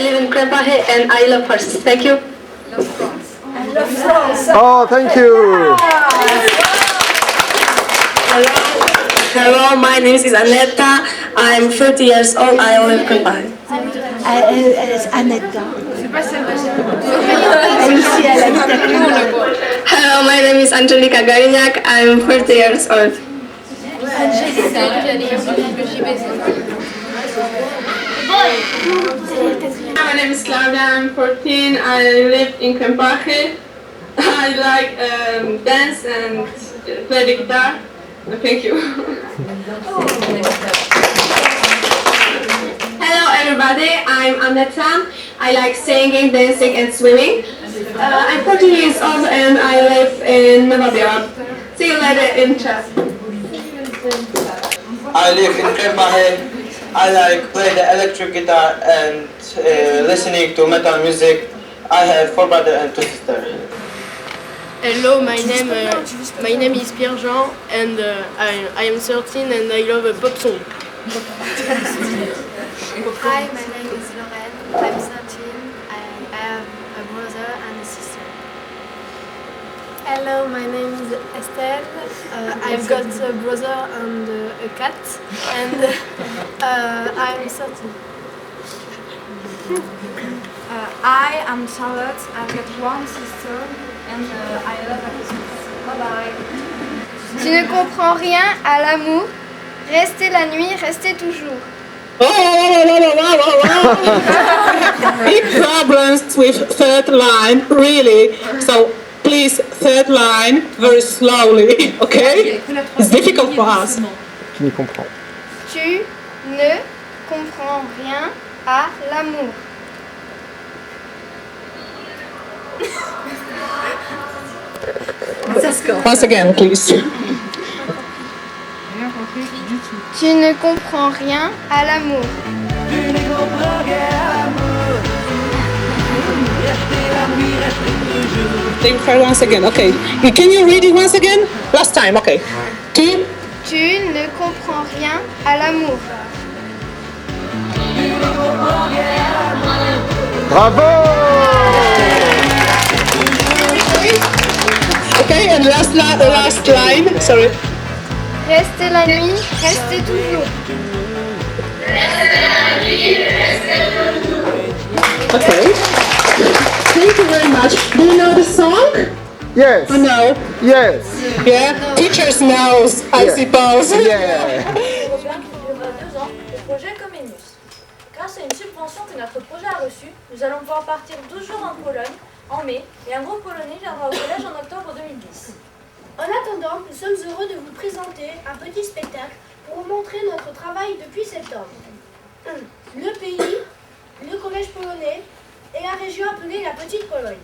live in Krempage and I love horses. Thank you. Oh, thank you. Hello, my name is Aneta. I'm 30 years old. I live in Krempage. Es Aneta. Hello, my name is Angelika Garignac. I'm 30 years old. My name is Claudia. I'm 14. I live in Krempage. I like dance and play the guitar. Thank you. Hello everybody, I'm Aneta. I like singing, dancing and swimming. I'm 14 years old and I live in Nova Biała. See you later in chat. I live in Krempage. I like play the electric guitar and listening to metal music. I have 4 brothers and 2 sisters. Hello, my name is Pierre Jean and I am 13 and I love a pop song. Hi, my name is Lorraine. I'm 13. I have a brother and a sister. Hello, my name is Estelle. I've got a brother and a cat, and I'm 13. I am Charlotte. I've got one sister and I love Christmas. Bye bye. Tu ne comprends rien à l'amour. Restez la nuit, restez toujours. Big problems with third line, really. So please, third line, very slowly, okay? It's difficult for us. Tu n'y comprends. Tu ne comprends rien à l'amour. Once again, please. Tu ne comprends rien à l'amour. They try once again, okay. Can you read it once again? Last time, okay. Tu ne comprends rien à l'amour. Bravo! Okay, and last line, sorry. Restez la nuit, restez toujours. Okay. Thank you very much. Do you know the song? Yes. Or no? Yes. Yeah? Teachers knows, I suppose. Yeah. Européen qui durera 2 ans, le projet Comenius. Grâce à une subvention que notre projet a reçue, nous allons pouvoir partir 12 jours en Pologne en mai et un groupe polonais viendra au collège en octobre 2010. En attendant, nous sommes heureux de vous présenter un petit spectacle pour vous montrer notre travail depuis septembre. Le pays, le collège polonais et la région appelée la Petite Pologne.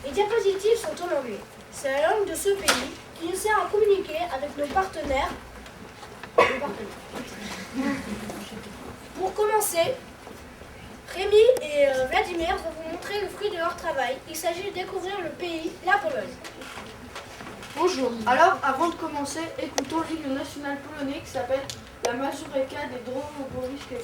Les diapositives sont en anglais. C'est la langue de ce pays qui nous sert à communiquer avec nos partenaires. Pour commencer, Rémi et Vladimir vont vous montrer le fruit de leur travail. Il s'agit de découvrir le pays, la Pologne. Bonjour. Alors, avant de commencer, écoutons l'hymne national polonais qui s'appelle La Mazurka des Dromoborichki.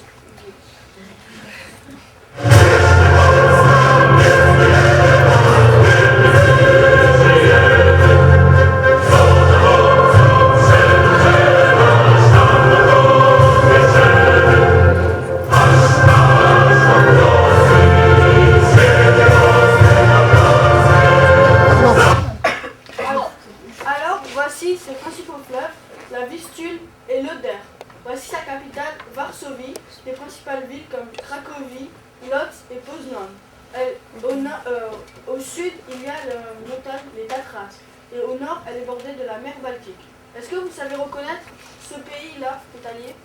Voici ses principaux fleuves, la Vistule et l'Oder. Voici sa capitale, Varsovie, les principales villes comme Cracovie, Łódź et Poznań. Au sud, il y a le montagne, les Tatras. Et au nord, elle est bordée de la mer Baltique. Est-ce que vous savez reconnaître ce pays-là, italié?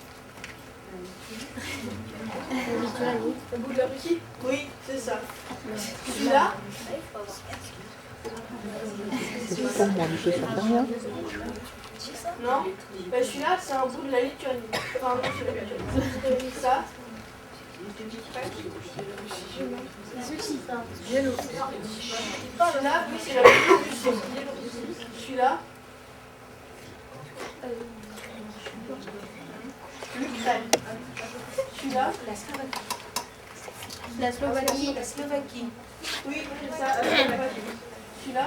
Le bout de la Russie? Oui, c'est ça. Celui-là? Pour moi, je sais pas rien. Non, ben celui-là c'est un bout de la Lituanie. Enfin, non, c'est la Lituanie. Ça. Celui-là, oui, c'est la Biélorussie. Celui-là. L'Ukraine. Celui-là. La Slovaquie. Oui, c'est ça, la Slovaquie. Celui-là.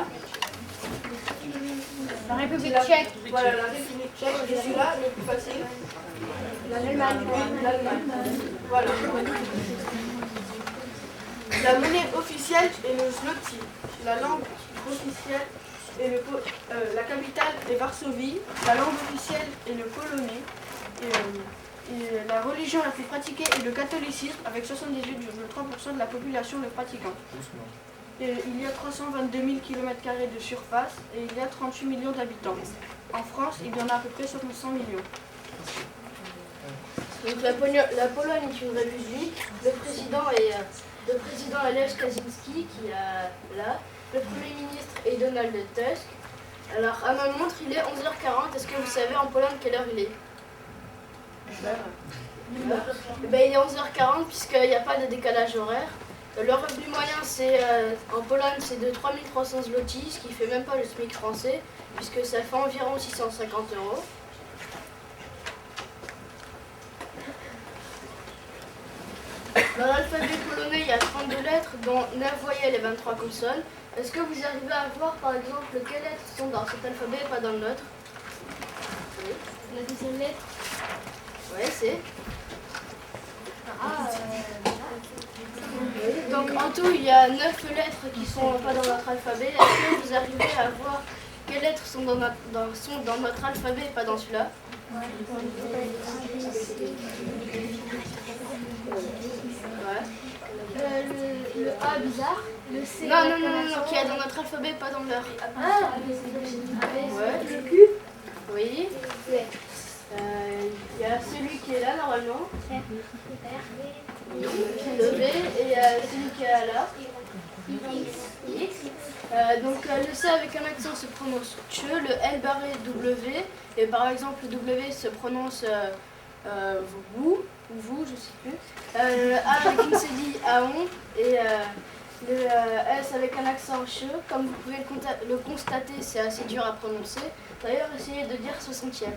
La République tchèque. Voilà, la République tchèque. Et celui-là, le plus facile. L'Allemagne. Oui, l'Allemagne. Voilà. La monnaie officielle est le zloty. La langue officielle est la capitale est Varsovie. La langue officielle est le polonais. Et la religion la plus pratiquée est le catholicisme, avec 78,3% de la population le pratiquant. Et il y a 322 000 km² de surface et il y a 38 millions d'habitants. En France, il y en a à peu près 500 millions. Donc la Pologne est une république. Le président est Lech Kaczynski, qui est là. Le Premier ministre est Donald Tusk. Alors, à ma montre, il est 11h40. Est-ce que vous savez en Pologne quelle heure il est? Il est 11h40 puisqu'il n'y a pas de décalage horaire. Le revenu moyen en Pologne c'est de 3300 zloty, ce qui fait même pas le SMIC français, puisque ça fait environ 650 €. Dans l'alphabet polonais, il y a 32 lettres, dont 9 voyelles et 23 consonnes. Est-ce que vous arrivez à voir par exemple quelles lettres sont dans cet alphabet et pas dans le nôtre? Oui. La deuxième lettre. Oui, c'est. Donc en tout, il y a 9 lettres qui sont pas dans notre alphabet. Est-ce que vous arrivez à voir quelles lettres sont dans notre alphabet et pas dans celui-là? Le A bizarre. Le C. Non, qui est dans notre alphabet, pas dans leur. Ouais. Le Q. Oui. Il y a celui qui est là normalement. Le V et celui qui est là. X. Donc le C avec un accent se prononce che, le L barré W, et par exemple le W se prononce vous ou vous, je sais plus. Le A avec une cédille aon et le S avec un accent che. Comme vous pouvez le constater, c'est assez dur à prononcer. D'ailleurs, essayez de dire 60e.